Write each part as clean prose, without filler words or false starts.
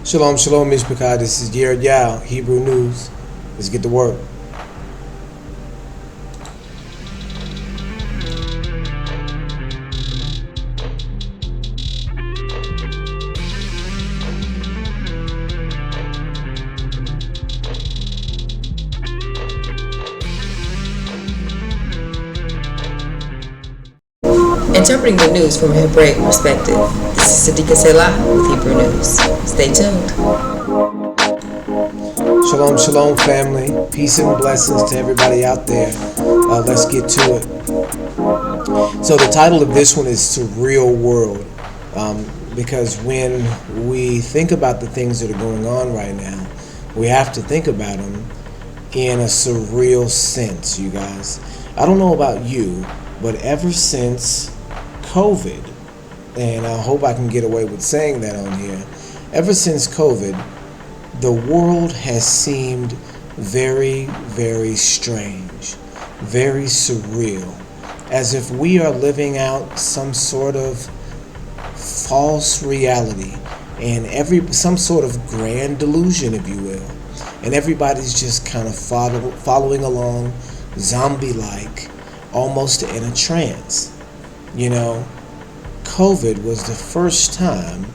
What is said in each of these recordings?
Shalom, shalom, Mishpachah. This is Jared Yao, Hebrew News. Let's get to work. Interpreting the news from a Hebraic perspective. This is Sadiqa Selah with Hebrew News. Stay tuned. Shalom, shalom, family. Peace and blessings to everybody out there. Let's get to it. So the title of this one is Surreal World. Because when we think about the things that are going on right now, we have to think about them in a surreal sense, you guys. I don't know about you, but ever since COVID, and I hope I can get away with saying that on here, ever since COVID, the world has seemed very, very strange, very surreal, as if we are living out some sort of false reality and some sort of grand delusion, if you will, and everybody's just kind of following along zombie-like, almost in a trance. You know, COVID was the first time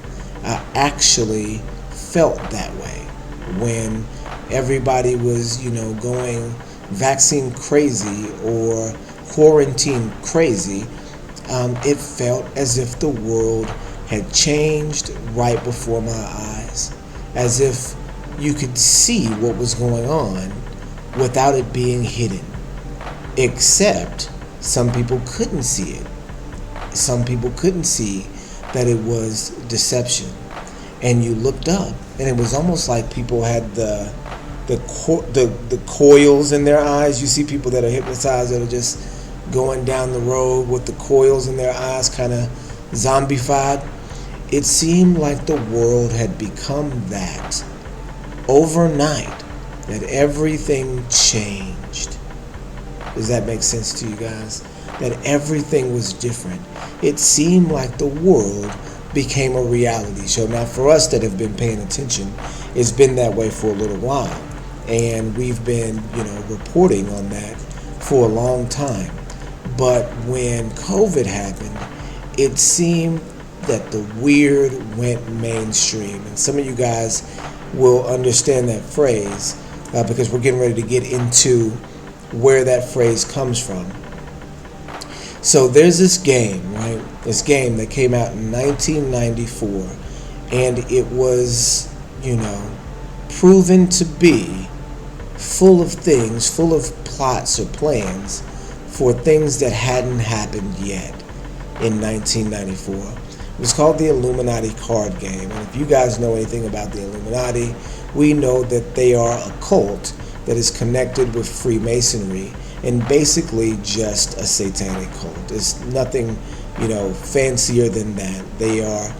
I actually felt that way, when everybody was, going vaccine crazy or quarantine crazy. It felt as if the world had changed right before my eyes, as if you could see what was going on without it being hidden, except some people couldn't see it. Some people couldn't see that it was deception. And you looked up, and it was almost like people had the coils in their eyes. You see people that are hypnotized that are just going down the road with the coils in their eyes, kind of zombified. It seemed like the world had become that overnight, that everything changed. Does that make sense to you guys? That everything was different. It seemed like the world became a reality show. Now, for us that have been paying attention, it's been that way for a little while. And we've been, reporting on that for a long time. But when COVID happened, it seemed that the weird went mainstream. And some of you guys will understand that phrase because we're getting ready to get into where that phrase comes from. So there's this game, right? This game that came out in 1994, and it was, proven to be full of things, full of plots or plans for things that hadn't happened yet in 1994. It was called the Illuminati card game. And if you guys know anything about the Illuminati, we know that they are a cult that is connected with Freemasonry and basically just a satanic cult. It's nothing, fancier than that. They are,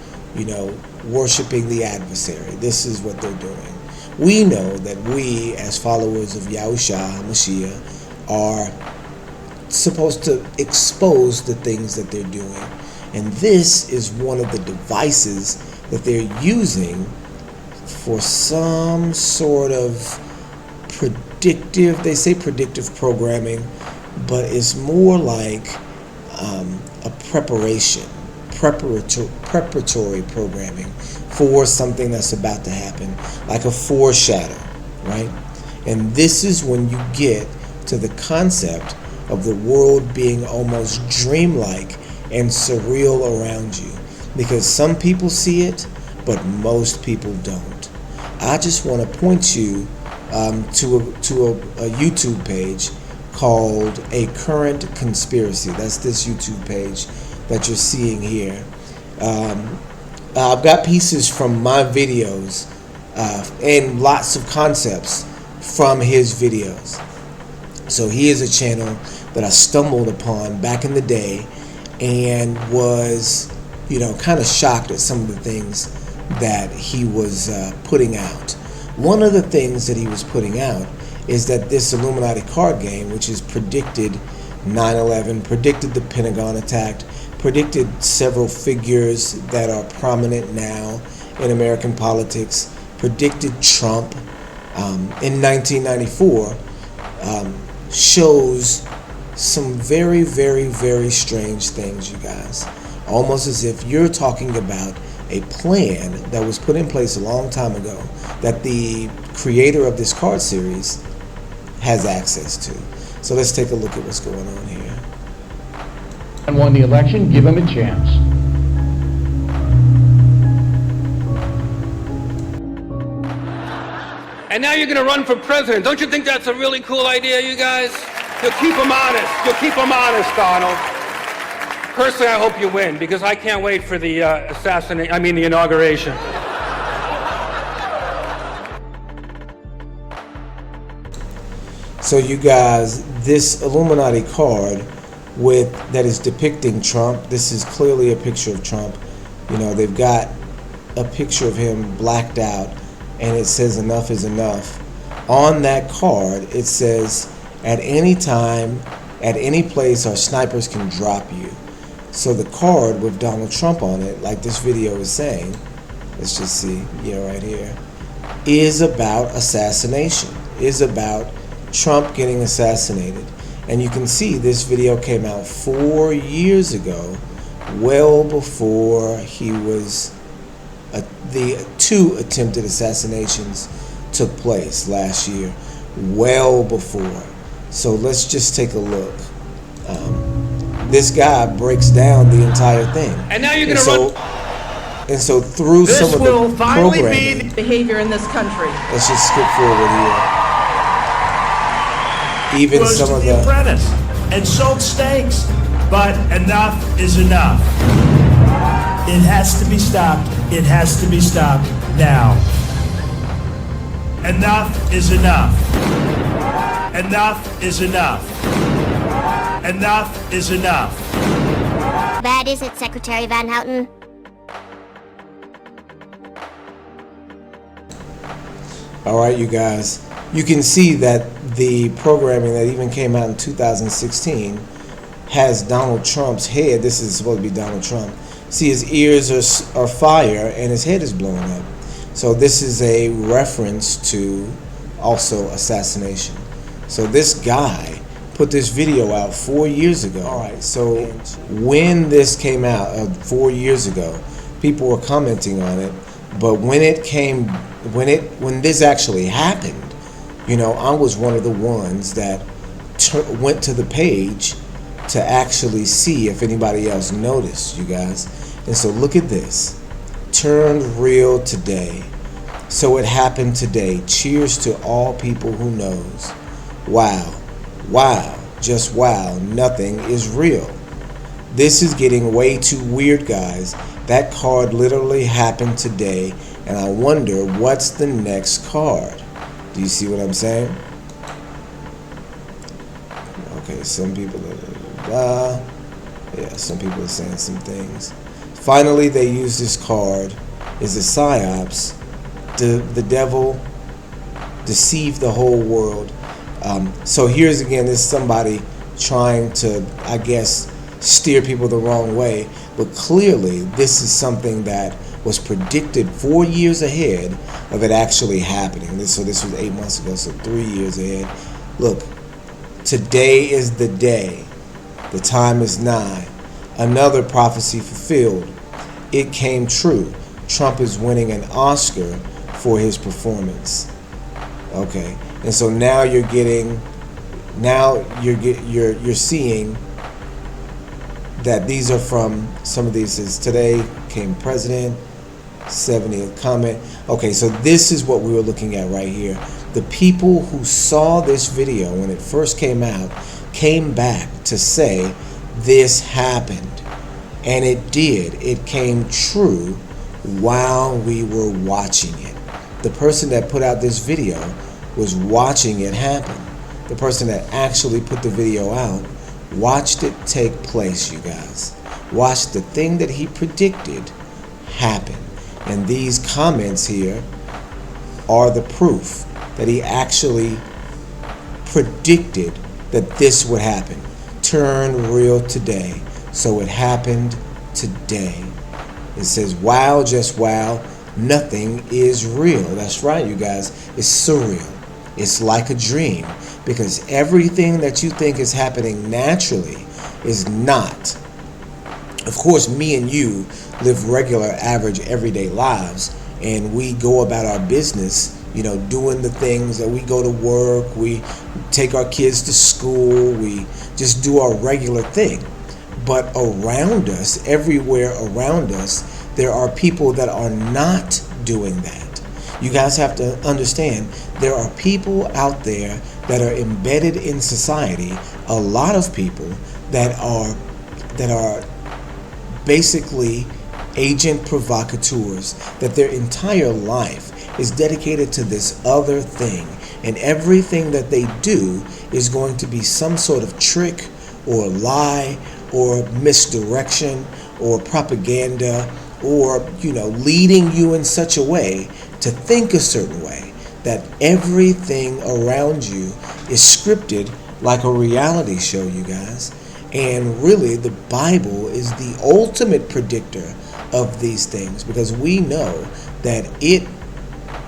worshiping the adversary. This is what they're doing. We know that we, as followers of Yahushua HaMashiach, are supposed to expose the things that they're doing. And this is one of the devices that they're using for some sort of they say predictive programming, but it's more like a preparatory programming for something that's about to happen, like a foreshadow, right? And this is when you get to the concept of the world being almost dreamlike and surreal around you, because some people see it, but most people don't. I just want to point you to a YouTube page called A Current Conspiracy. That's this YouTube page that you're seeing here. I've got pieces from my videos and lots of concepts from his videos. So he is a channel that I stumbled upon back in the day and was, kind of shocked at some of the things that he was putting out. One of the things that he was putting out is that this Illuminati card game, which has predicted 9/11, predicted the Pentagon attack, predicted several figures that are prominent now in American politics, predicted Trump in 1994 shows some very, very, very strange things, you guys. Almost as if you're talking about a plan that was put in place a long time ago that the creator of this card series has access to. So let's take a look at what's going on here. And won the election, give him a chance. And now you're going to run for president. Don't you think that's a really cool idea, you guys? You'll keep them honest. You'll keep them honest, Donald. Personally, I hope you win, because I can't wait for the the inauguration. So you guys, this Illuminati card that is depicting Trump, this is clearly a picture of Trump. You know, they've got a picture of him blacked out, and it says enough is enough. On that card, it says, at any time, at any place, our snipers can drop you. So the card with Donald Trump on it, like this video is saying, let's just see, right here, is about assassination, is about Trump getting assassinated. And you can see this video came out 4 years ago, well before he was, the 2 attempted assassinations took place last year, well before. So let's just take a look. This guy breaks down the entire thing. And now you're going to run. And so through some of the programming, behavior in this country. Let's just skip forward here. Even some of the Apprentice and sold steaks, but enough is enough. It has to be stopped. It has to be stopped now. Enough is enough. Enough is enough. Enough is enough. Bad is it, Secretary Van Houten? All right, you guys. You can see that the programming that even came out in 2016 has Donald Trump's head. This is supposed to be Donald Trump. See, his ears are fire and his head is blowing up. So this is a reference to also assassination. So this guy put this video out 4 years ago. All right, so when this came out 4 years ago, people were commenting on it, but when this actually happened, I was one of the ones that went to the page to actually see if anybody else noticed, you guys. And so look at this. Turned real today. So it happened today. Cheers to all people who knows. Wow. Wow. Just wow. Nothing is real. This is getting way too weird, guys. That card literally happened today, and I wonder what's the next card. Do you see what I'm saying? Okay, some people are some people are saying some things. Finally, they use this card. Is a psyops. The devil deceived the whole world. So here's again, this somebody trying to, I guess, steer people the wrong way. But clearly, this is something that was predicted 4 years ahead of it actually happening. So this was 8 months ago, so 3 years ahead. Look, today is the day. The time is nigh. Another prophecy fulfilled. It came true. Trump is winning an Oscar for his performance. Okay, and so now you're seeing that these are from some of these. Is today came president, 70th comment. Okay, so this is what we were looking at right here. The people who saw this video when it first came out came back to say this happened, and it did. It came true while we were watching it. The person that put out this video was watching it happen. The person that actually put the video out watched it take place, you guys. Watched the thing that he predicted happen. And these comments here are the proof that he actually predicted that this would happen. Turn real today. So it happened today. It says, wow, just wow. nothing is real. That's right, you guys. It's surreal. It's like a dream, because everything that you think is happening naturally is not. Of course, me and you live regular, average, everyday lives, and we go about our business, doing the things that we go to work, we take our kids to school, we just do our regular thing. But around us, everywhere around us, there are people that are not doing that. You guys have to understand, there are people out there that are embedded in society, a lot of people that are basically agent provocateurs, that their entire life is dedicated to this other thing, and everything that they do is going to be some sort of trick or lie or misdirection or propaganda, or leading you in such a way to think a certain way, that everything around you is scripted like a reality show, you guys. And really, the Bible is the ultimate predictor of these things, because we know that it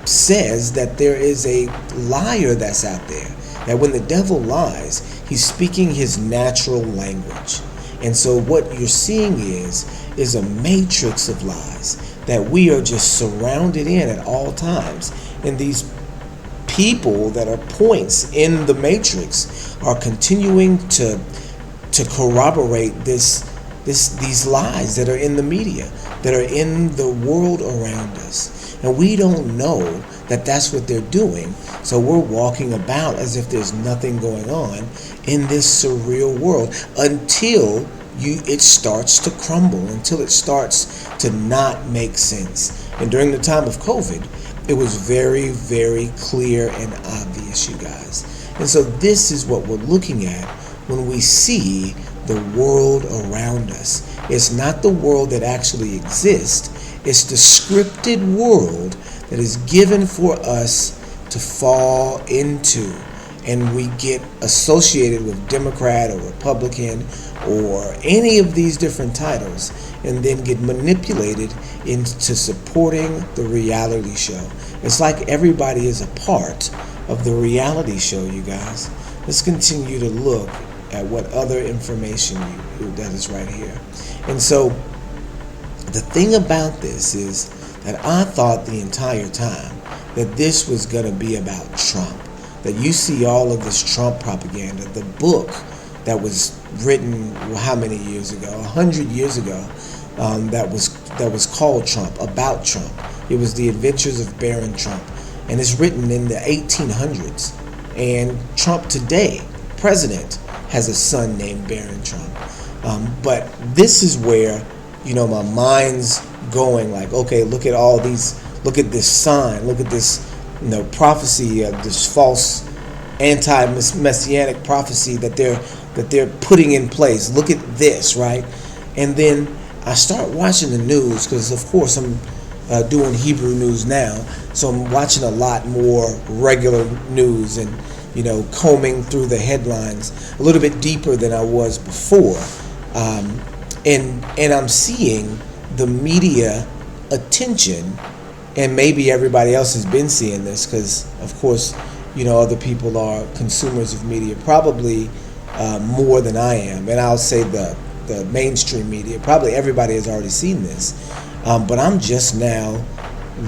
says that there is a liar that's out there, that when the devil lies, he's speaking his natural language. And so what you're seeing is a matrix of lies that we are just surrounded in at all times. And these people that are points in the matrix are continuing to corroborate these lies that are in the media, that are in the world around us. And we don't know that that's what they're doing. So we're walking about as if there's nothing going on in this surreal world until it starts to crumble, until it starts to not make sense. And during the time of COVID, it was very, very clear and obvious, you guys. And so this is what we're looking at when we see the world around us. It's not the world that actually exists. It's the scripted world that is given for us to fall into. And we get associated with Democrat or Republican or any of these different titles, and then get manipulated into supporting the reality show. It's like everybody is a part of the reality show, you guys. Let's continue to look at what other information that is right here. And so the thing about this is that I thought the entire time that this was going to be about Trump, that you see all of this Trump propaganda. The book that was written how many years ago, 100 years ago, that was called Trump, about Trump. It was The Adventures of Baron Trump, and it's written in the 1800s. And Trump today, president, has a son named Baron Trump. But this is where my mind's going, like, okay, look at all these, look at this sign, look at this prophecy of this false anti-messianic prophecy that they're putting in place. Look at this, right? And then I start watching the news, because of course I'm doing Hebrew news now, so I'm watching a lot more regular news and combing through the headlines a little bit deeper than I was before, and I'm seeing the media attention. And maybe everybody else has been seeing this, because of course other people are consumers of media, probably more than I am. And I'll say the mainstream media, probably everybody has already seen this, but I'm just now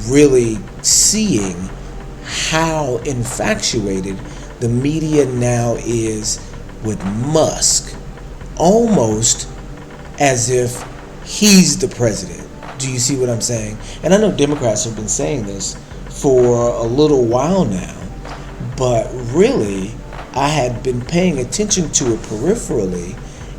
really seeing how infatuated the media now is with Musk, almost as if he's the president. Do you see what I'm saying? And I know Democrats have been saying this for a little while now, but really I had been paying attention to it peripherally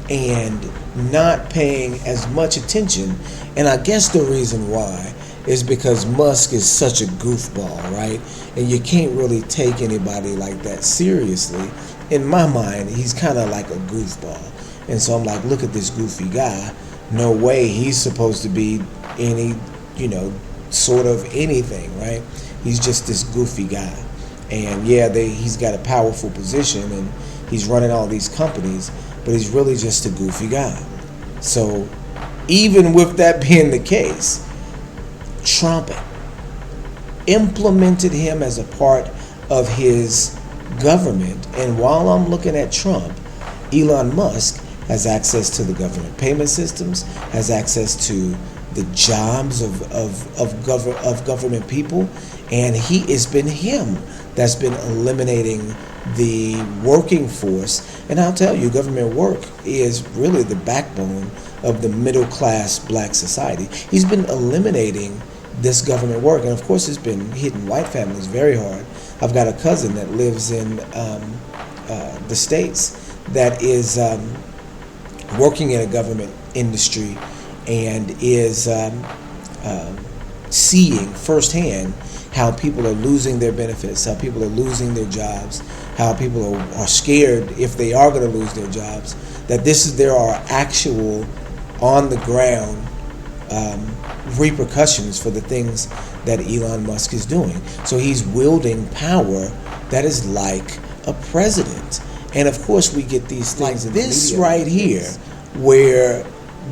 and not paying as much attention. And I guess the reason why is because Musk is such a goofball, right? And you can't really take anybody like that seriously. In my mind, he's kind of like a goofball. And so I'm like, look at this goofy guy. No way he's supposed to be any, sort of anything, right? He's just this goofy guy. And yeah, he's got a powerful position and he's running all these companies, but he's really just a goofy guy. So even with that being the case, Trump implemented him as a part of his government. And while I'm looking at Trump, Elon Musk has access to the government payment systems, has access to the jobs of government people, and it's been him that's been eliminating the working force. And I'll tell you, government work is really the backbone of the middle class black society. He's been eliminating this government work, and of course it's been hitting white families very hard. I've got a cousin that lives in the States that is working in a government industry and is seeing firsthand how people are losing their benefits, how people are losing their jobs, how people are scared if they are going to lose their jobs, that there are actual on the ground repercussions for the things that Elon Musk is doing. So he's wielding power that is like a president. And of course we get these things like this right here, where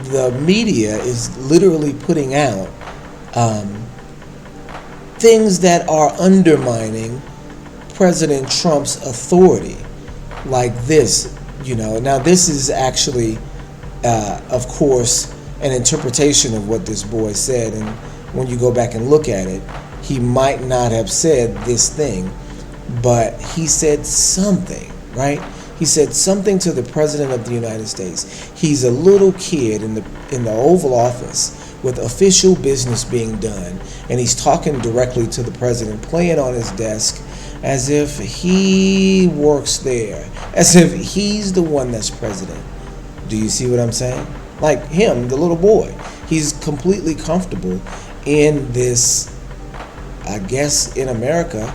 the media is literally putting out things that are undermining President Trump's authority, like this. Now this is actually, of course, an interpretation of what this boy said, and when you go back and look at it, he might not have said this thing, but he said something, right? He said something to the President of the United States. He's a little kid in the Oval Office with official business being done, and he's talking directly to the President, playing on his desk as if he works there, as if he's the one that's president. Do you see what I'm saying? Like him, the little boy, he's completely comfortable in this, I guess in America,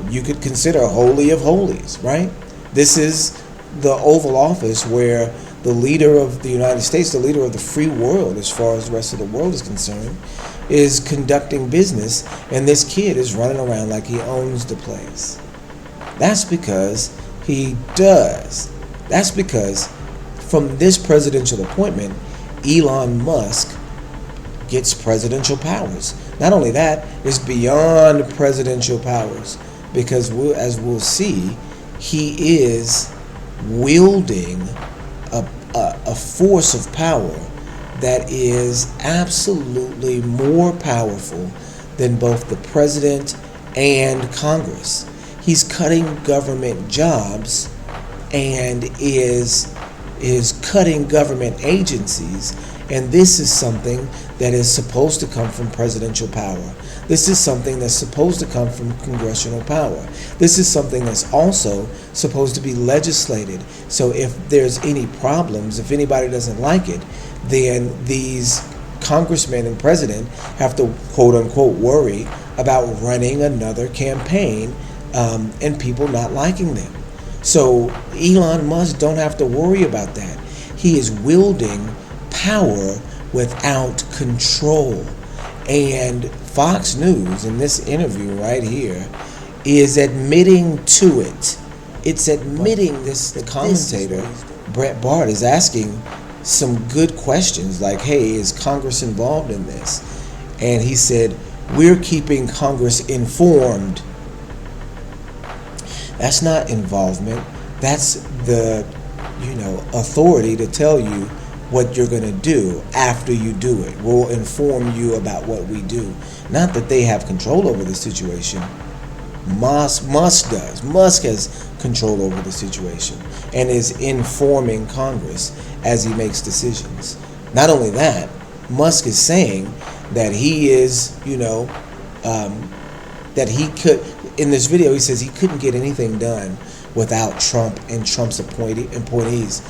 you could consider holy of holies, right? This is the Oval Office where the leader of the United States, the leader of the free world as far as the rest of the world is concerned, is conducting business, and this kid is running around like he owns the place. That's because he does. That's because from this presidential appointment, Elon Musk gets presidential powers. Not only that, it's beyond presidential powers, because as we'll see, he is wielding a force of power that is absolutely more powerful than both the president and Congress. He's cutting government jobs and is cutting government agencies, and this is something that is supposed to come from presidential power. This is something that's supposed to come from congressional power. This is something that's also supposed to be legislated. So if there's any problems, if anybody doesn't like it, then these congressmen and president have to quote unquote worry about running another campaign and people not liking them. So Elon Musk don't have to worry about that. He is wielding power without control. And Fox News, in this interview right here, is admitting to it. It's admitting this. The commentator, Brett Bart, is asking some good questions like, hey, is Congress involved in this? And he said, we're keeping Congress informed. That's not involvement. That's the, authority to tell you what you're going to do after you do it. We'll inform you about what we do. Not that they have control over the situation. Musk does. Musk has control over the situation and is informing Congress as he makes decisions. Not only that, Musk is saying that he is, that he could, in this video, he says he couldn't get anything done without Trump and Trump's appointees.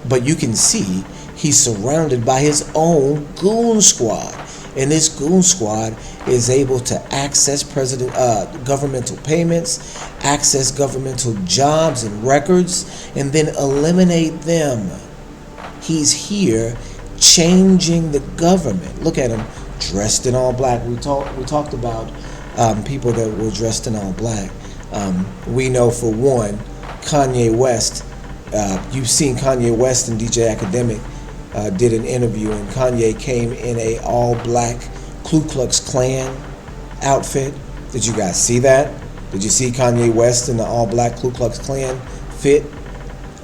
But you can see he's surrounded by his own goon squad. And this goon squad is able to access governmental payments, access governmental jobs and records, and then eliminate them. He's here changing the government. Look at him dressed in all black. We talked about people that were dressed in all black. We know, for one, Kanye West. You've seen Kanye West and DJ Academic did an interview, and Kanye came in a all-black Ku Klux Klan outfit? Did you guys see that? Did you see Kanye West in the all-black Ku Klux Klan fit?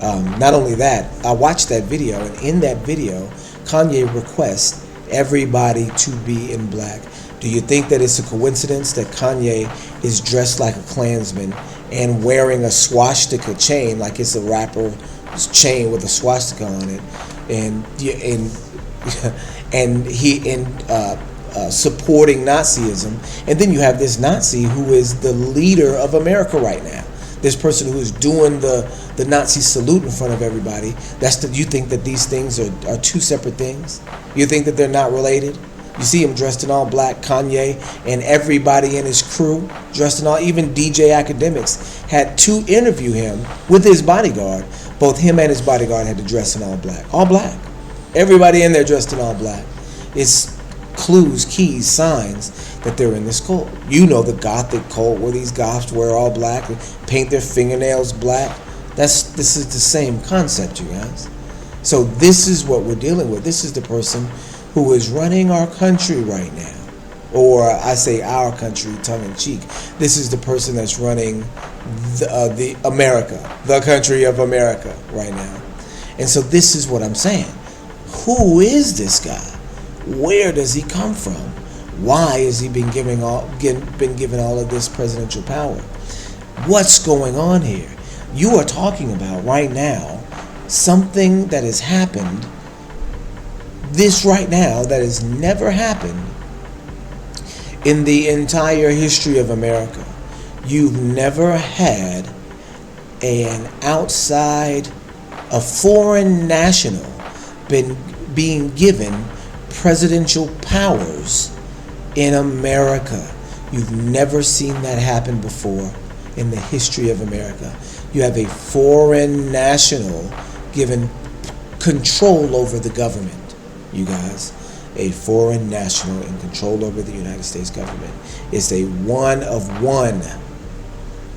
Not only that, I watched that video, and in that video, Kanye requests everybody to be in black. Do you think that it's a coincidence that Kanye is dressed like a Klansman and wearing a swastika chain, like it's a rapper's chain with a swastika on it, and supporting Nazism, and then you have this Nazi who is the leader of America right now. This person who is doing the Nazi salute in front of everybody. You think that these things are two separate things? You think that they're not related? You see him dressed in all black, Kanye, and everybody in his crew dressed in all, even DJ Academics had to interview him with his bodyguard. Both him and his bodyguard had to dress in all black. All black. Everybody in there dressed in all black. It's clues, keys, signs that they're in this cult. You know the Gothic cult where these goths wear all black and paint their fingernails black. This is the same concept, you guys. So this is what we're dealing with. This is the person who is running our country right now. Or I say our country, tongue in cheek. This is the person that's running the America, the country of America right now. And so this is what I'm saying. Who is this guy? Where does he come from? Why has he been given all of this presidential power? What's going on here? You are talking about right now something that has happened, this right now, that has never happened in the entire history of America. You've never had a foreign national being given presidential powers in America. You've never seen that happen before in the history of America. You have a foreign national given control over the government, you guys. A foreign national in control over the United States government. It's a one of one.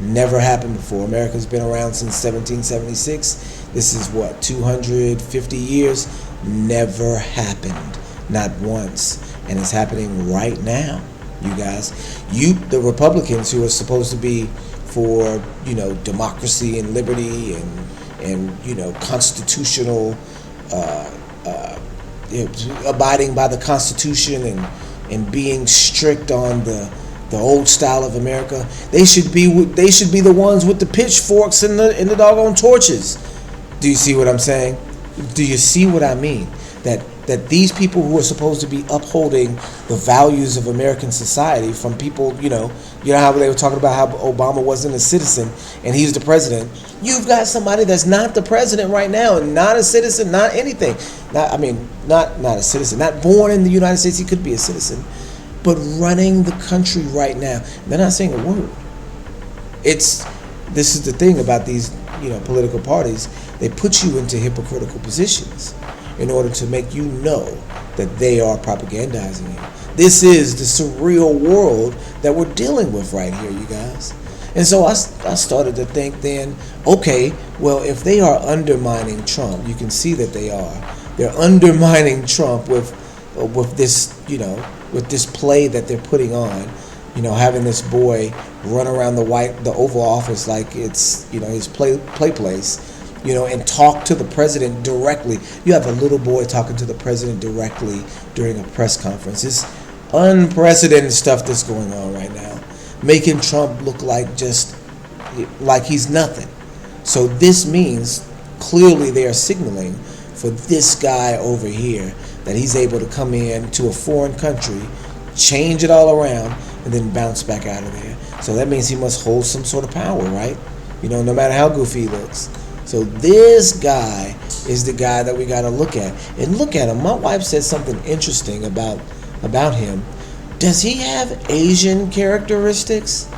Never happened before. America's been around since 1776. This is what, 250 years? Never happened. Not once. And it's happening right now, you guys. The Republicans who are supposed to be for, democracy and liberty and constitutional, abiding by the Constitution and being strict on the old style of America. They should be the ones with the pitchforks and the doggone torches. Do you see what I'm saying? Do you see what I mean? That these people who are supposed to be upholding the values of American society from people, you know how they were talking about how Obama wasn't a citizen and he's the president. You've got somebody that's not the president right now, and not a citizen, not anything. Not a citizen, not born in the United States. He could be a citizen, but running the country right now. They're not saying a word. This is the thing about these, political parties. They put you into hypocritical positions in order to make you know that they are propagandizing you. This is the surreal world that we're dealing with right here, you guys. And so I started to think then, okay, well, if they are undermining Trump, you can see that they are. They're undermining Trump with this, with this play that they're putting on, having this boy run around the Oval Office like it's, his play place. And talk to the president directly. You have a little boy talking to the president directly during a press conference. It's unprecedented stuff that's going on right now, making Trump look like he's nothing. So this means clearly they are signaling for this guy over here that he's able to come in to a foreign country, change it all around, and then bounce back out of there. So that means he must hold some sort of power, right? No matter how goofy he looks. So this guy is the guy that we got to look at. And look at him. My wife said something interesting about him. Does he have Asian characteristics?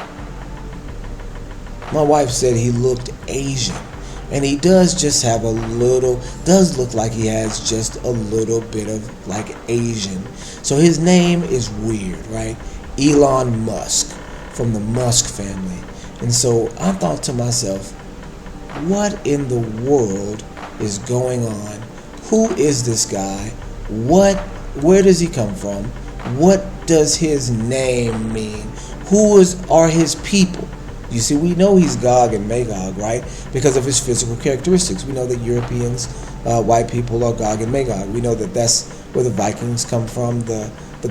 My wife said he looked Asian. And he does look like he has just a little bit of like Asian. So his name is weird, right? Elon Musk, from the Musk family. And so I thought to myself, what in the world is going on? Who is this guy? Where does he come from? What does his name mean? Are his people? You see, we know he's Gog and Magog, right? Because of his physical characteristics. We know that Europeans, white people, are Gog and Magog. We know that that's where the Vikings come from, the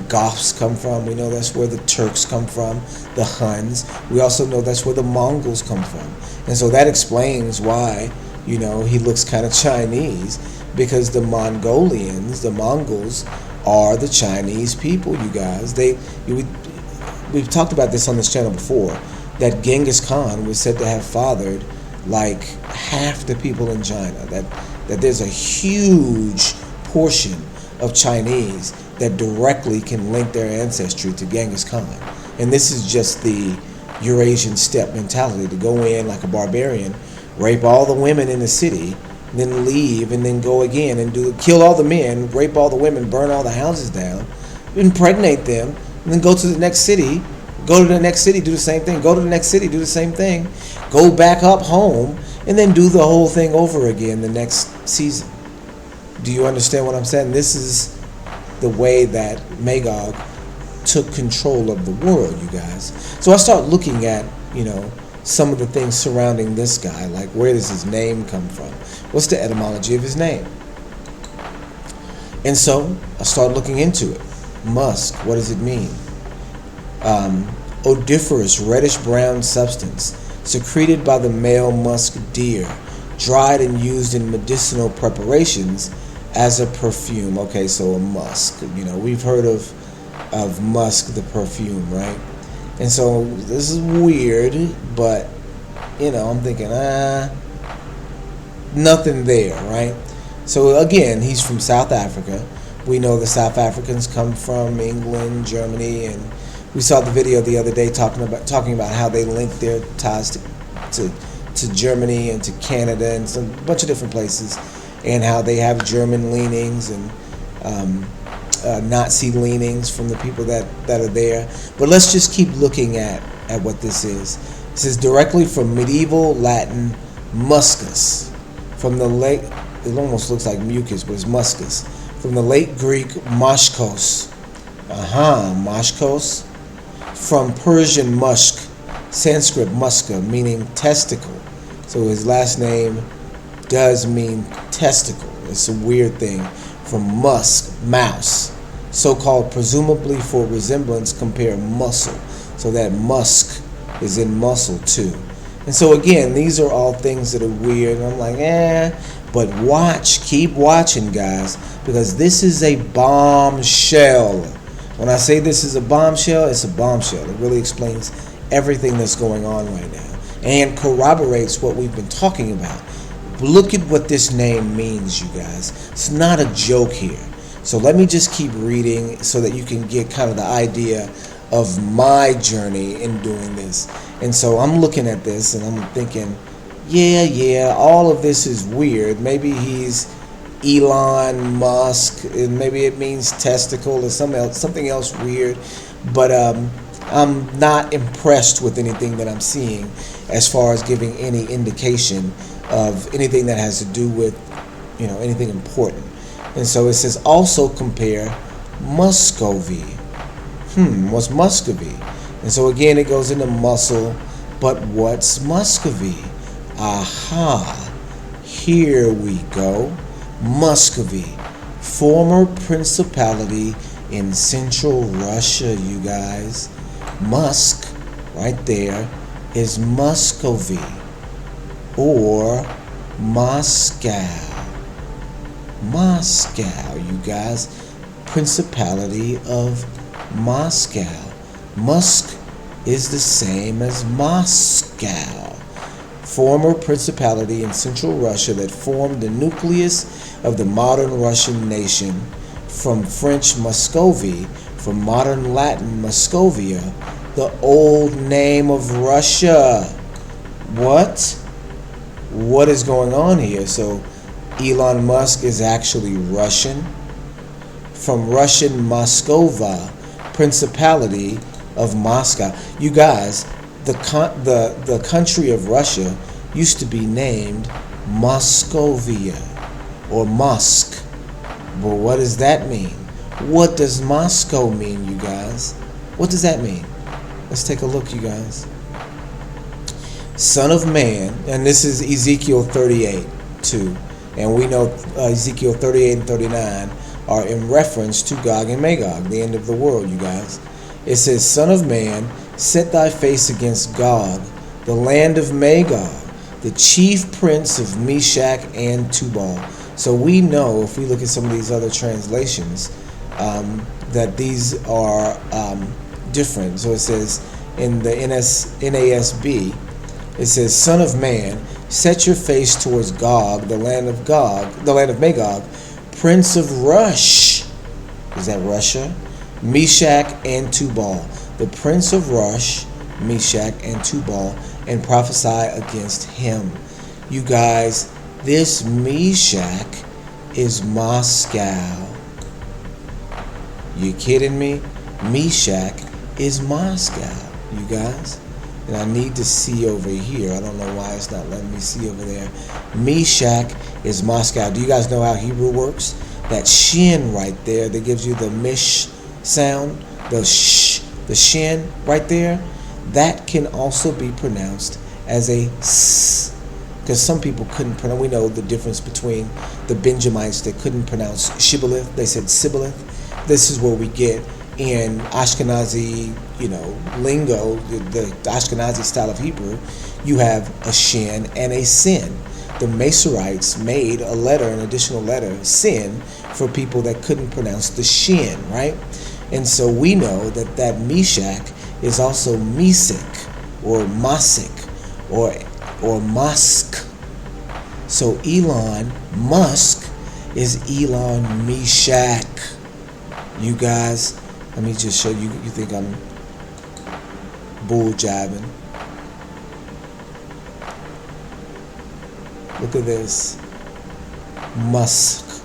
Goths come from. We know that's where the Turks come from, the Huns. We also know that's where the Mongols come from. And so that explains why, he looks kind of Chinese, because the Mongols are the Chinese people, you guys. We've talked about this on this channel before, that Genghis Khan was said to have fathered like half the people in China, that there's a huge portion of Chinese that directly can link their ancestry to Genghis Khan. And this is just the Eurasian steppe mentality, to go in like a barbarian, rape all the women in the city, then leave, and then go again and kill all the men, rape all the women, burn all the houses down, impregnate them, and then go to the next city, do the same thing, go to the next city, do the same thing, go back up home, and then do the whole thing over again the next season. Do you understand what I'm saying? This is the way that Magog took control of the world, you guys. So I start looking at, some of the things surrounding this guy, like where does his name come from? What's the etymology of his name? And so I start looking into it. Musk, what does it mean? Odoriferous reddish-brown substance secreted by the male musk deer, dried and used in medicinal preparations as a perfume. Okay, so a musk. We've heard of musk, the perfume, right? And so this is weird, but I'm thinking, nothing there, right? So again, he's from South Africa. We know the South Africans come from England, Germany, and we saw the video the other day talking about how they link their ties to Germany and to Canada and a bunch of different places, and how they have German leanings and Nazi leanings from the people that are there. But let's just keep looking at what this is. This is directly from medieval Latin muscus, from the late, it almost looks like mucus, but it's muscus, from the late Greek moschkos. Moschkos. From Persian musk, Sanskrit muska, meaning testicle. So his last name does mean testicle. It's a weird thing. From musk, mouse. So-called presumably for resemblance, compare muscle. So that musk is in muscle too. And so again, these are all things that are weird. And I'm like, but keep watching, guys, because this is a bombshell. When I say this is a bombshell, it's a bombshell. It really explains everything that's going on right now and corroborates what we've been talking about. Look at what this name means, you guys. It's not a joke here. So let me just keep reading so that you can get kind of the idea of my journey in doing this. And so I'm looking at this and I'm thinking, all of this is weird. Maybe he's Elon Musk, and maybe it means testicle or something else weird. But I'm not impressed with anything that I'm seeing as far as giving any indication of anything that has to do with, anything important. And so it says also compare Muscovy. What's Muscovy? And so again, it goes into muscle, but what's Muscovy? Here we go. Muscovy, former principality in central Russia, you guys. Musk, right there, is Muscovy or Moscow. Moscow, you guys. Principality of Moscow. Musk is the same as Moscow. Former principality in central Russia that formed the nucleus of the modern Russian nation, from French Muscovy, from modern Latin Muscovia, the old name of Russia. What is going on here? So Elon Musk is actually Russian, from Russian Moskova, principality of Moscow. You guys, the country of Russia used to be named Moscovia or Musk. But what does that mean? What does Moscow mean, you guys? What does that mean? Let's take a look, you guys. Son of man, and this is Ezekiel 38 too, and we know Ezekiel 38 and 39 are in reference to Gog and Magog, the end of the world, you guys. It says, Son of man, set thy face against Gog, the land of Magog, the chief prince of Meshach and Tubal. So we know, if we look at some of these other translations, that these are different. So it says in the NASB, it says, Son of man, set your face towards Gog, the land of Magog, prince of Rush. Is that Russia? Meshach and Tubal. The prince of Rush, Meshach and Tubal, and prophesy against him. You guys, this Meshach is Moscow. You kidding me? Meshach is Moscow, you guys. And I need to see over here. I don't know why it's not letting me see over there. Meshach is Moscow. Do you guys know how Hebrew works? That shin right there that gives you the mish sound, the shin right there, that can also be pronounced as a s. Because some people couldn't pronounce. We know the difference between the Benjamites that couldn't pronounce shibboleth. They said sibboleth. This is where we get in Ashkenazi, lingo, the Ashkenazi style of Hebrew. You have a shin and a sin. The Masorites made a letter, an additional letter, sin, for people that couldn't pronounce the shin, right? And so we know that Meshach is also Mesik or Masik or Musk. So Elon Musk is Elon Meshach. You guys, let me just show you. You think I'm bull jabbing? Look at this. Musk.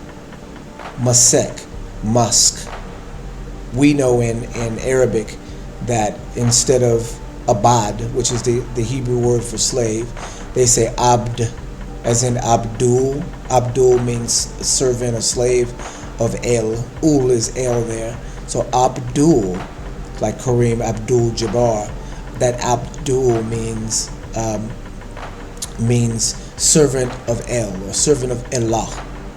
We know in Arabic that instead of abad, which is the Hebrew word for slave, they say abd, as in Abdul. Abdul means servant or slave of El. Ul is El there. So Abdul, like Kareem Abdul Jabbar, that Abdul means servant of El or servant of Allah,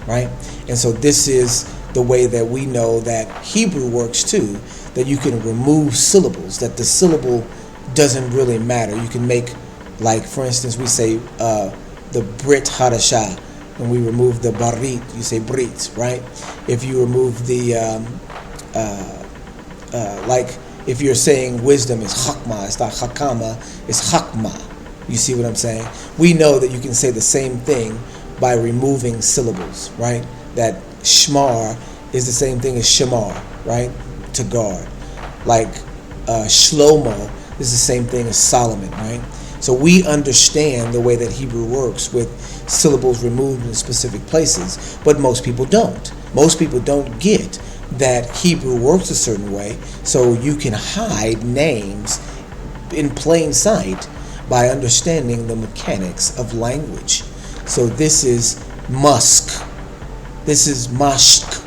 right? And so this is the way that we know that Hebrew works too, that you can remove syllables, that the syllable doesn't really matter. You can make, like for instance, we say the Brit Hadashah, when we remove the Barit, you say Brit, right? If you remove the, like if you're saying wisdom is Chakma, it's not Hakama, it's Hakma. You see what I'm saying? We know that you can say the same thing by removing syllables, right? That Shmar is the same thing as Shamar, right? To guard. Like Shlomo is the same thing as Solomon, right? So we understand the way that Hebrew works with syllables removed in specific places, but most people don't. Most people don't get that Hebrew works a certain way, so you can hide names in plain sight by understanding the mechanics of language. So this is Musk. This is Mashk.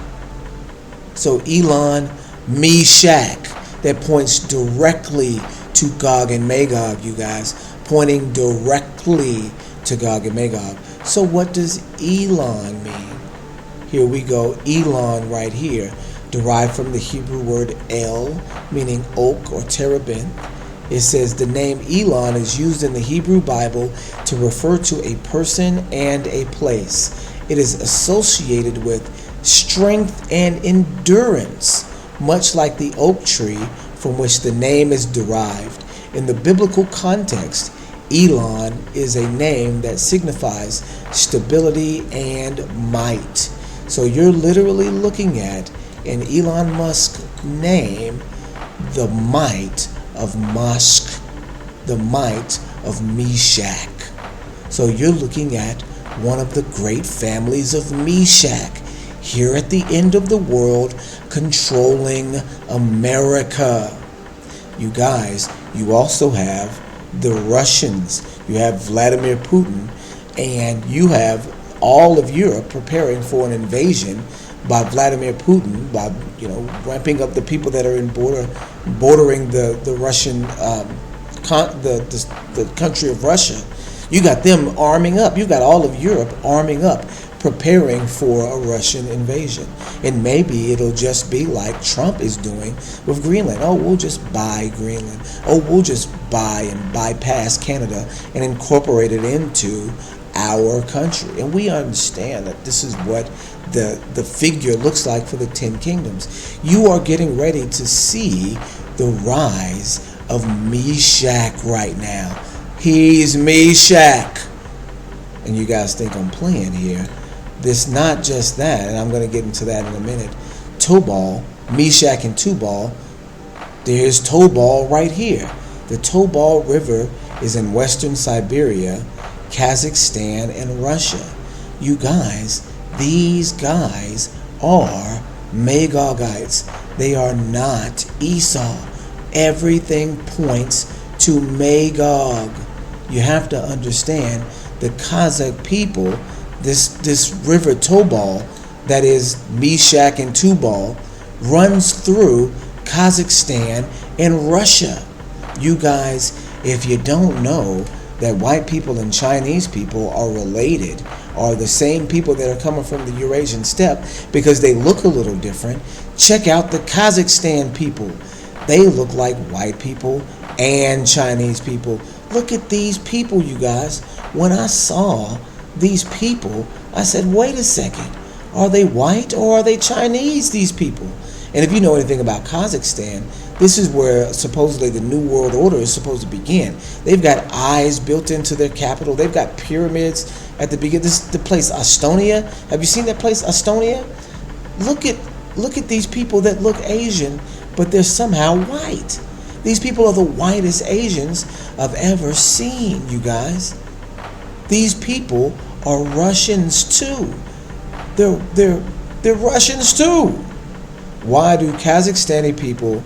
So Elon Meshach, that points directly to Gog and Magog, you guys, pointing directly to Gog and Magog. So what does Elon mean? Here we go, Elon right here, derived from the Hebrew word El, meaning oak or terebinth. It says the name Elon is used in the Hebrew Bible to refer to a person and a place. It is associated with strength and endurance, much like the oak tree from which the name is derived. In the biblical context, Elon is a name that signifies stability and might. So you're literally looking at in Elon Musk's name the might of Musk, the might of Meshach. So you're looking at one of the great families of Meshach here at the end of the world, controlling America. You guys, you also have the Russians, you have Vladimir Putin, and you have all of Europe preparing for an invasion by Vladimir Putin, by ramping up the people that are bordering the Russian the country of Russia. You got them arming up. You got all of Europe arming up, preparing for a Russian invasion. And maybe it'll just be like Trump is doing with Greenland. Oh, we'll just buy Greenland. Oh, we'll just buy and bypass Canada and incorporate it into our country. And we understand that this is what the figure looks like for the 10 kingdoms. You are getting ready to see the rise of Meshach right now. He's Meshach. And you guys think I'm playing here. This not just that, and I'm going to get into that in a minute. Tubal, Meshach and Tubal, there's Tubal right here. The Tubal River is in western Siberia, Kazakhstan, and Russia. You guys, these guys are Magogites. They are not Esau. Everything points to Magog. You have to understand the Kazakh people, this river Tubal, that is Meshach and Tubal, runs through Kazakhstan and Russia. You guys, if you don't know that white people and Chinese people are related, are the same people that are coming from the Eurasian steppe, because they look a little different, check out the Kazakhstan people. They look like white people and Chinese people. Look at these people, you guys. When I saw these people, I said, wait a second. Are they white or are they Chinese, these people? And if you know anything about Kazakhstan, this is where supposedly the New World Order is supposed to begin. They've got eyes built into their capital. They've got pyramids at the beginning. This is the place, Estonia. Have you seen that place, Estonia? Look at these people that look Asian, but they're somehow white. These people are the whitest Asians I've ever seen, you guys. These people are Russians too. They're Russians too. Why do Kazakhstani people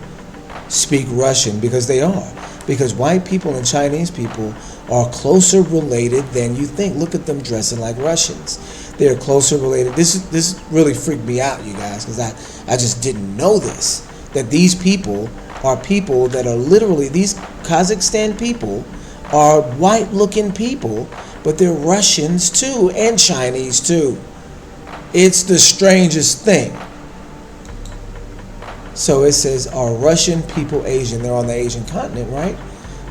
speak Russian? Because they are. Because white people and Chinese people are closer related than you think. Look at them dressing like Russians. They're closer related. This really freaked me out, you guys, because I just didn't know this. That these people are people that are literally, these Kazakhstan people are white-looking people, but they're Russians too, and Chinese too. It's the strangest thing. So it says, are Russian people Asian? They're on the Asian continent, right?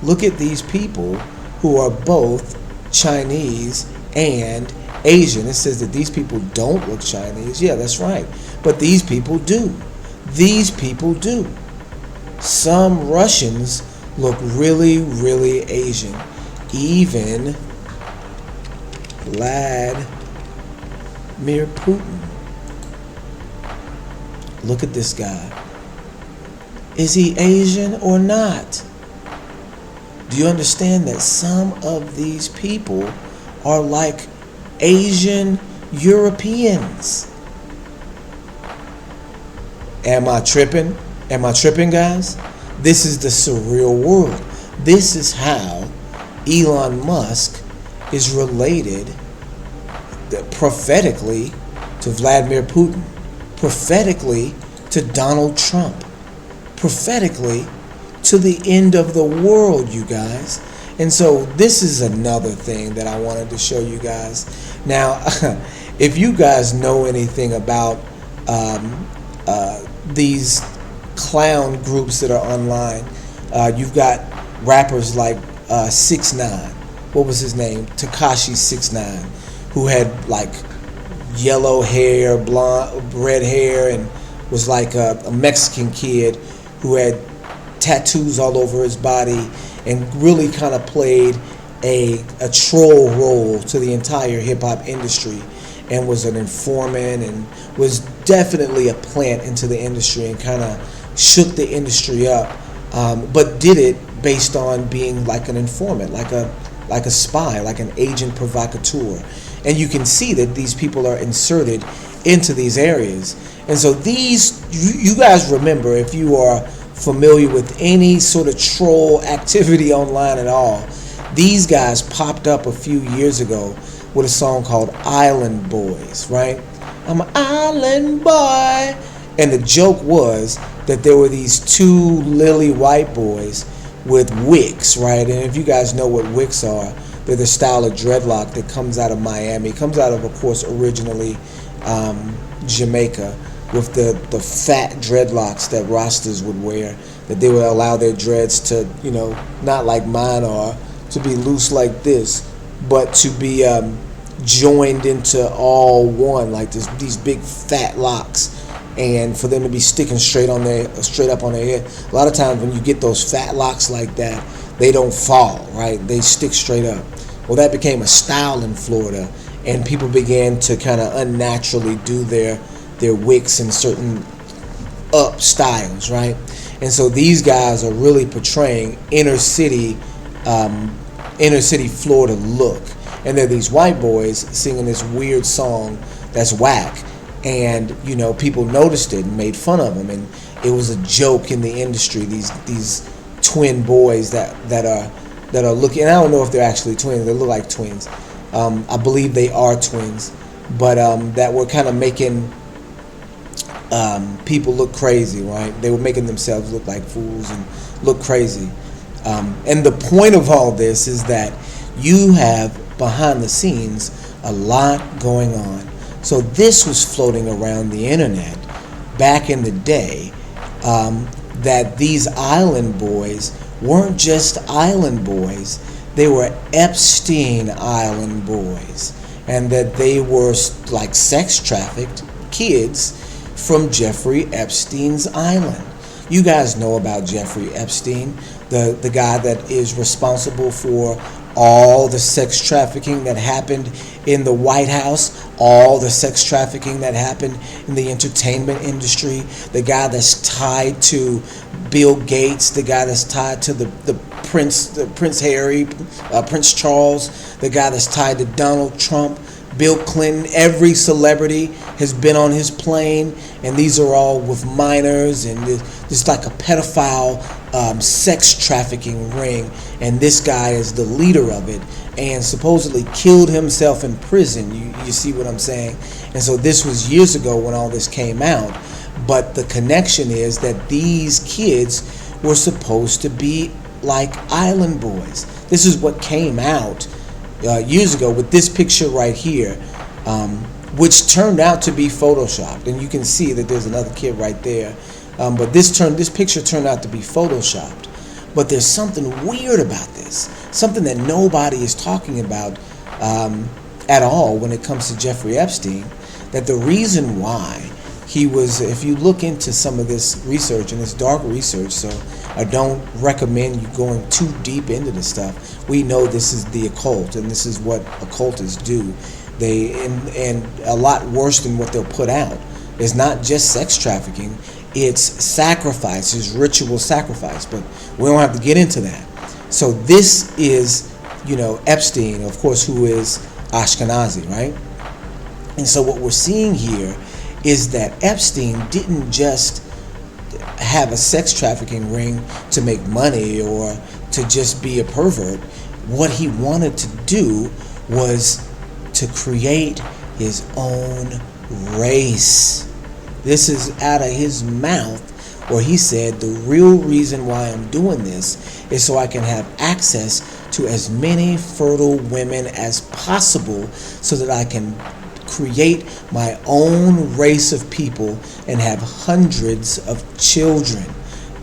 Look at these people who are both Chinese and Asian. It says that these people don't look Chinese. Yeah, that's right. But these people do. These people do. Some Russians look really, really Asian. Even Vladimir Putin. Look at this guy. Is he Asian or not? Do you understand that some of these people are like Asian Europeans? Am I tripping? Am I tripping, guys? This is the surreal world. This is how Elon Musk is related prophetically to Vladimir Putin, prophetically to Donald Trump, prophetically to the end of the world, you guys. And so this is another thing that I wanted to show you guys. Now, if you guys know anything about these clown groups that are online, you've got rappers like 6ix9ine. What was his name? Tekashi 6ix9ine, who had like yellow hair, blonde, red hair, and was like a Mexican kid who had tattoos all over his body and really kind of played a troll role to the entire hip-hop industry, and was an informant and was definitely a plant into the industry and kind of shook the industry up, but did it based on being like an informant, like a spy, like an agent provocateur. And you can see that these people are inserted into these areas. And so these, you guys remember, if you are familiar with any sort of troll activity online at all, these guys popped up a few years ago with a song called Island Boys, right? I'm an island boy. And the joke was that there were these two lily white boys with wicks, right? And if you guys know what wicks are, they're the style of dreadlock that comes out of Miami. It comes out of course, originally Jamaica, with the fat dreadlocks that Rastas would wear, that they would allow their dreads to, not like mine are, to be loose like this, but to be joined into all one, like these big fat locks, and for them to be sticking straight up on their head. A lot of times when you get those fat locks like that, they don't fall, right? They stick straight up. Well, that became a style in Florida, and people began to kind of unnaturally do their wicks in certain up styles, right? And so these guys are really portraying inner city Florida look. And they're these white boys singing this weird song that's whack, and people noticed it and made fun of them, and it was a joke in the industry. These twin boys that are looking, and I don't know if they're actually twins. They look like twins. I believe they are twins, but that were kind of making people look crazy, right? They were making themselves look like fools and look crazy. And the point of all this is that you have behind the scenes a lot going on. So this was floating around the internet back in the day, that these island boys weren't just island boys, they were Epstein Island boys, and that they were like sex trafficked kids from Jeffrey Epstein's island. You guys know about Jeffrey Epstein, the guy that is responsible for all the sex trafficking that happened in the White House, all the sex trafficking that happened in the entertainment industry, the guy that's tied to Bill Gates, the guy that's tied to the Prince Harry, Prince Charles, the guy that's tied to Donald Trump, Bill Clinton. Every celebrity has been on his plane, and these are all with minors, and it's like a pedophile sex trafficking ring, and this guy is the leader of it, and supposedly killed himself in prison. You see what I'm saying? And so this was years ago when all this came out, but the connection is that these kids were supposed to be like island boys. This is what came out years ago with this picture right here, which turned out to be photoshopped, and you can see that there's another kid right there, but this picture turned out to be photoshopped. But there's something weird about this, something that nobody is talking about at all when it comes to Jeffrey Epstein, that the reason why he was, if you look into some of this research, and it's dark research, so I don't recommend you going too deep into this stuff. We know this is the occult, and this is what occultists do. And a lot worse than what they'll put out. It's not just sex trafficking, it's sacrifice, it's ritual sacrifice, but we don't have to get into that. So this is, Epstein, of course, who is Ashkenazi, right? And so what we're seeing here is that Epstein didn't just have a sex trafficking ring to make money or to just be a pervert. What he wanted to do was to create his own race. This is out of his mouth, where he said, the real reason why I'm doing this is so I can have access to as many fertile women as possible, so that I can create my own race of people and have hundreds of children.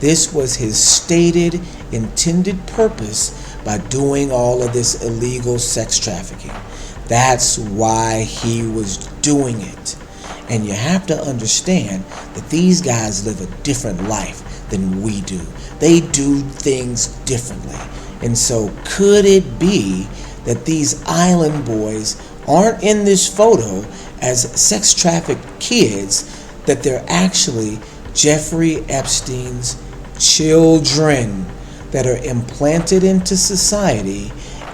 This was his stated intended purpose by doing all of this illegal sex trafficking. That's why he was doing it. And you have to understand that these guys live a different life than we do. They do things differently. And so could it be that these island boys aren't in this photo as sex trafficked kids, that they're actually Jeffrey Epstein's children that are implanted into society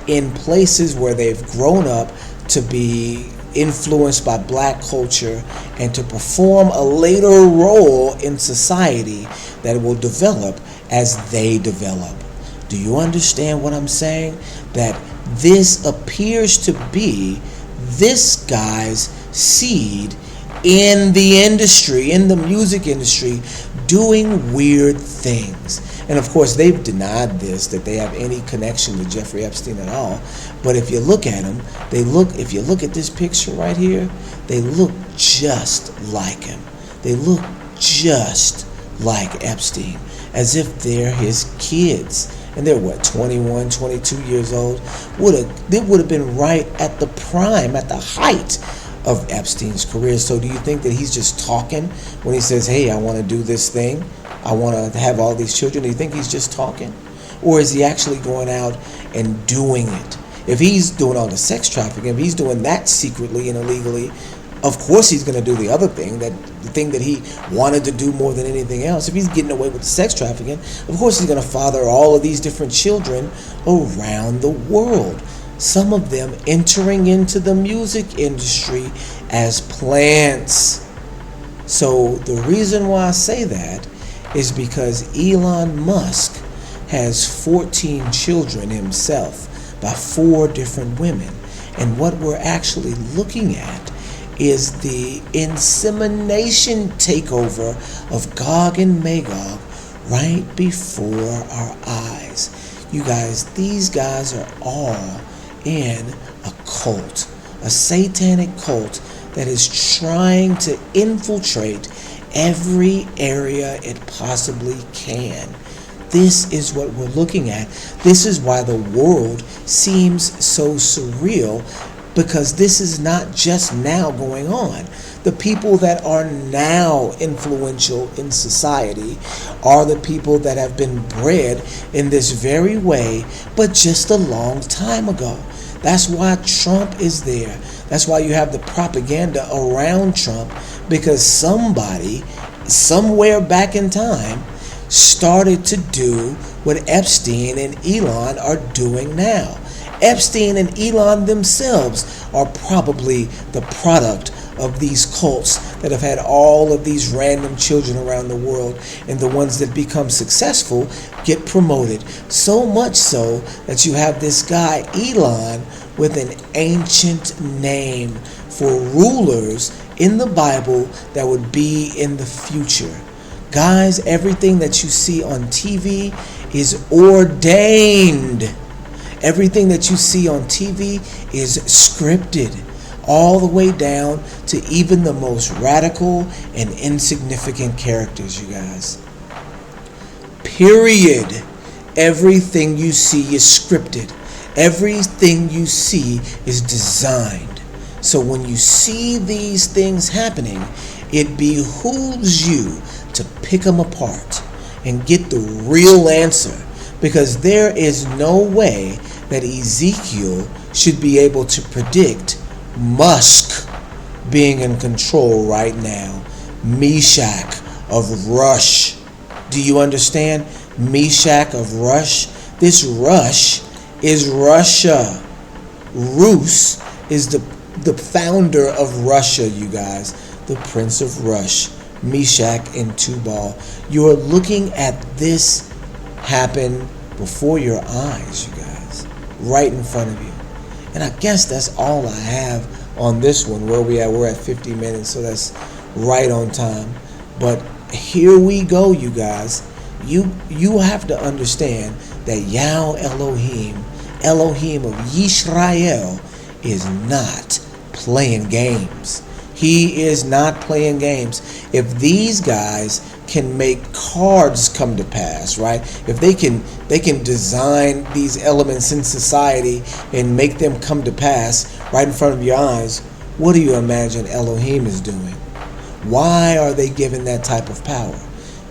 in places where they've grown up to be influenced by black culture and to perform a later role in society that will develop as they develop. Do you understand what I'm saying? That this appears to be this guy's seed in the industry, in the music industry, doing weird things. And of course, they've denied this, that they have any connection to Jeffrey Epstein at all. But if you look at them, if you look at this picture right here, they look just like him. They look just like Epstein, as if they're his kids. And they're what, 21, 22 years old? They would have been right at the prime, at the height of Epstein's career. So do you think that he's just talking when he says, hey, I want to do this thing, I want to have all these children? Do you think he's just talking? Or is he actually going out and doing it? If he's doing all the sex trafficking, if he's doing that secretly and illegally, of course he's going to do the other thing, the thing that he wanted to do more than anything else. If he's getting away with the sex trafficking, of course he's going to father all of these different children around the world. Some of them entering into the music industry as plants. So the reason why I say that is because Elon Musk has 14 children himself by 4 different women. And what we're actually looking at is the insemination takeover of Gog and Magog right before our eyes. You guys, these guys are all in a cult, a satanic cult that is trying to infiltrate every area it possibly can. This is what we're looking at. This is why the world seems so surreal, because this is not just now going on. The people that are now influential in society are the people that have been bred in this very way, but just a long time ago. That's why Trump is there. That's why you have the propaganda around Trump, because somebody, somewhere back in time, started to do what Epstein and Elon are doing now. Epstein and Elon themselves are probably the product of these cults that have had all of these random children around the world, and the ones that become successful get promoted. So much so that you have this guy Elon with an ancient name for rulers in the Bible that would be in the future. Guys, everything that you see on TV is ordained. Everything that you see on TV is scripted, all the way down to even the most radical and insignificant characters, you guys. Period. Everything you see is scripted. Everything you see is designed. So when you see these things happening, it behooves you to pick them apart and get the real answer, because there is no way that Ezekiel should be able to predict Musk being in control right now. Meshach of Rush. Do you understand? Meshach of Rush. This Rush is Russia. Rus is the founder of Russia, you guys. The Prince of Rush. Meshach and Tubal. You're looking at this happen before your eyes, you guys, right in front of you. And I guess that's all I have on this one. Where we at? We're at 50 minutes, so that's right on time. But here we go, you guys. You have to understand that Yah Elohim of Yisrael, is not playing games. He is not playing games. If these guys can make cards come to pass, right? If they can design these elements in society and make them come to pass right in front of your eyes, what do you imagine Elohim is doing? Why are they given that type of power?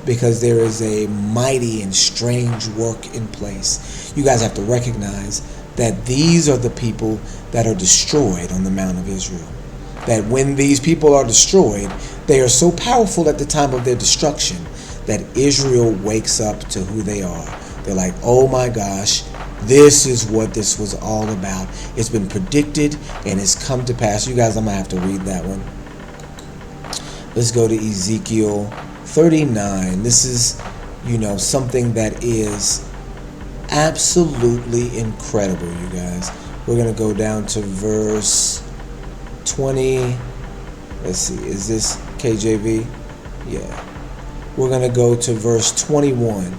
Because there is a mighty and strange work in place. You guys have to recognize that these are the people that are destroyed on the Mount of Israel. That when these people are destroyed, they are so powerful at the time of their destruction that Israel wakes up to who they are. They're like, oh my gosh, this is what this was all about. It's been predicted and it's come to pass. You guys, I'm going to have to read that one. Let's go to Ezekiel 39. This is, something that is absolutely incredible, you guys. We're going to go down to verse 20. Let's see, is this KJV? Yeah. We're going to go to verse 21.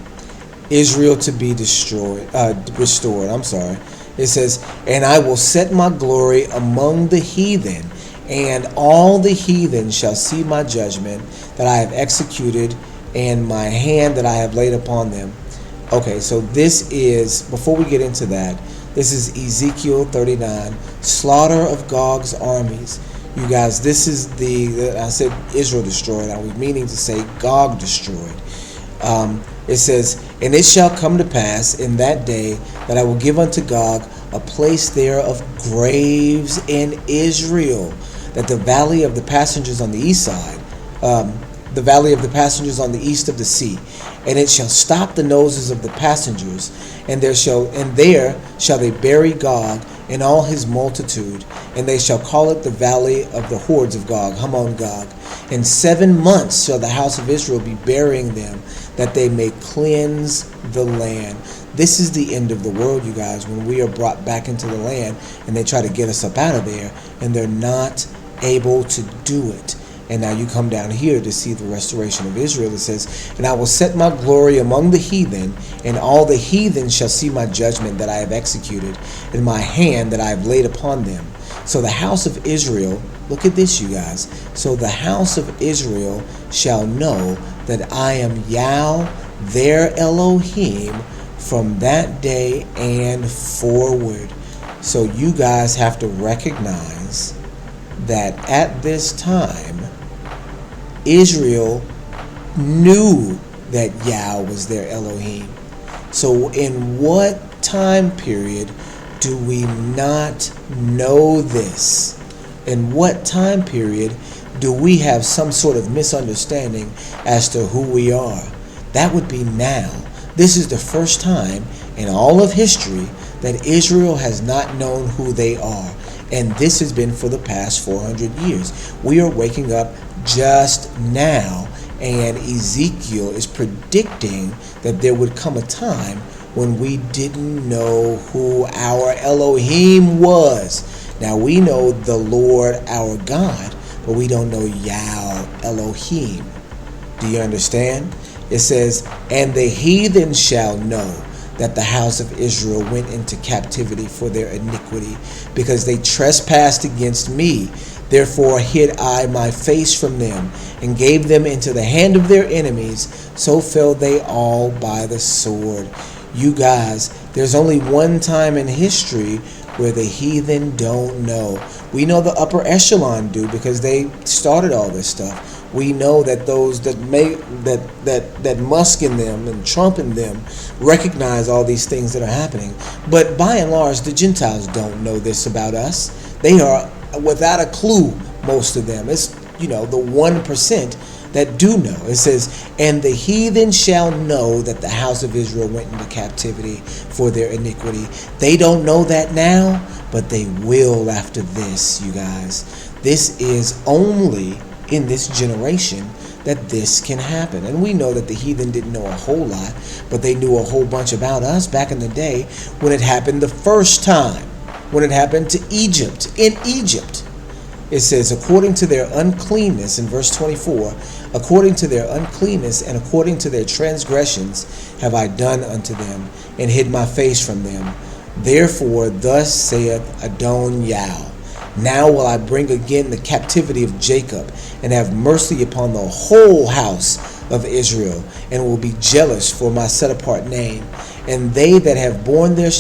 Israel to be restored. I'm sorry. It says, and I will set my glory among the heathen, and all the heathen shall see my judgment that I have executed, and my hand that I have laid upon them. Okay, so this is, before we get into that, this is Ezekiel 39, slaughter of Gog's armies. You guys, this is I said Israel destroyed. I was meaning to say Gog destroyed. It says, and it shall come to pass in that day that I will give unto Gog a place there of graves in Israel, that the valley of the passengers on the east side, the valley of the passengers on the east of the sea, and it shall stop the noses of the passengers, and there shall they bury Gog and all his multitude, and they shall call it the valley of the hordes of Gog, Hamon Gog. In 7 months shall the house of Israel be burying them, that they may cleanse the land. This is the end of the world, you guys, when we are brought back into the land and they try to get us up out of there, and they're not able to do it. And now you come down here to see the restoration of Israel. It says, and I will set my glory among the heathen, and all the heathen shall see my judgment that I have executed, and my hand that I have laid upon them. So the house of Israel, look at this, you guys. So the house of Israel shall know that I am Yah, their Elohim, from that day and forward. So you guys have to recognize that at this time, Israel knew that Yah was their Elohim. So in what time period do we not know this? In what time period do we have some sort of misunderstanding as to who we are? That would be now. This is the first time in all of history that Israel has not known who they are. And this has been for the past 400 years. We are waking up just now, and Ezekiel is predicting that there would come a time when we didn't know who our Elohim was. Now we know the Lord our God, but we don't know Yah Elohim. Do you understand? It says, and the heathen shall know that the house of Israel went into captivity for their iniquity, because they trespassed against me. Therefore hid I my face from them, and gave them into the hand of their enemies. So fell they all by the sword. You guys, there's only one time in history where the heathen don't know. We know the upper echelon do, because they started all this stuff. We know that those that Musk in them and Trump in them recognize all these things that are happening. But by and large, the Gentiles don't know this about us. They are without a clue, most of them. It's, the 1% that do know. It says, and the heathen shall know that the house of Israel went into captivity for their iniquity. They don't know that now, but they will after this, you guys. This is only in this generation that this can happen. And we know that the heathen didn't know a whole lot, but they knew a whole bunch about us back in the day when it happened the first time, when it happened to Egypt, in Egypt. It says, according to their uncleanness, in verse 24, according to their uncleanness and according to their transgressions have I done unto them, and hid my face from them. Therefore thus saith Adon Yah, now will I bring again the captivity of Jacob, and have mercy upon the whole house of Israel, and will be jealous for my set apart name. And they that have borne their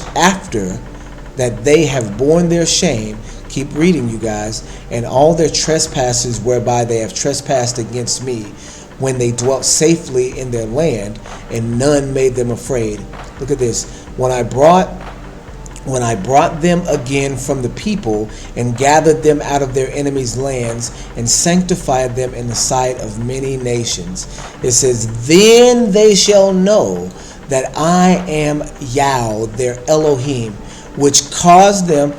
shame, keep reading, you guys, and all their trespasses whereby they have trespassed against me, when they dwelt safely in their land, and none made them afraid. Look at this. When I brought them again from the people, and gathered them out of their enemies' lands, and sanctified them in the sight of many nations. It says, then they shall know that I am Yah, their Elohim, which caused them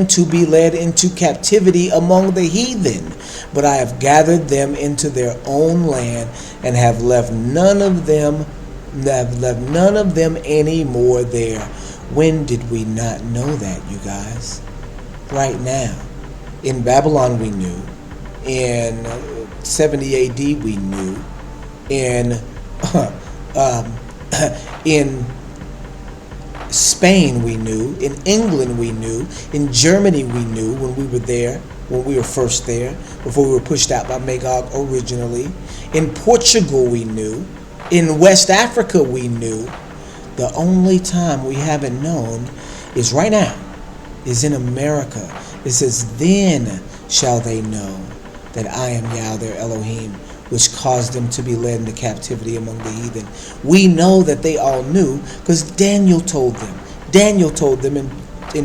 to be led into captivity among the heathen. But I have gathered them into their own land, and have left none of them any more there. When did we not know that, you guys? Right now. In Babylon we knew. In 70 AD, we knew. In in Spain, we knew. In England, we knew. In Germany, we knew when we were there, when we were first there, before we were pushed out by Magog originally. In Portugal, we knew. In West Africa, we knew. The only time we haven't known is right now, is in America. It says, then shall they know that I am Yah, their Elohim, which caused them to be led into captivity among the heathen. We know that they all knew because Daniel told them. Daniel told them in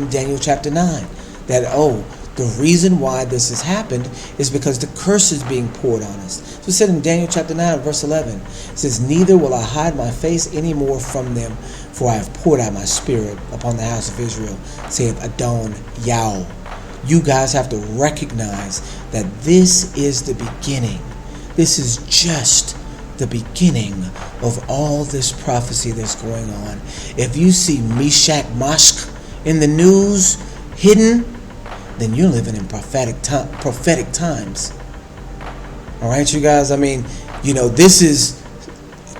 Daniel chapter 9 that, oh, the reason why this has happened is because the curse is being poured on us. So it said in Daniel chapter 9, verse 11, it says, neither will I hide my face any more from them, for I have poured out my spirit upon the house of Israel, saith Adon Yah. You guys have to recognize that this is the beginning. This is just the beginning of all this prophecy that's going on. If you see Meshach Mashk in the news hidden, then you're living in prophetic times. All right, you guys? I mean, you know, this is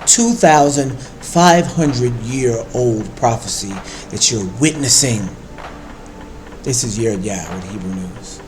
2,500-year-old prophecy that you're witnessing. This is Yah with Hebrew News.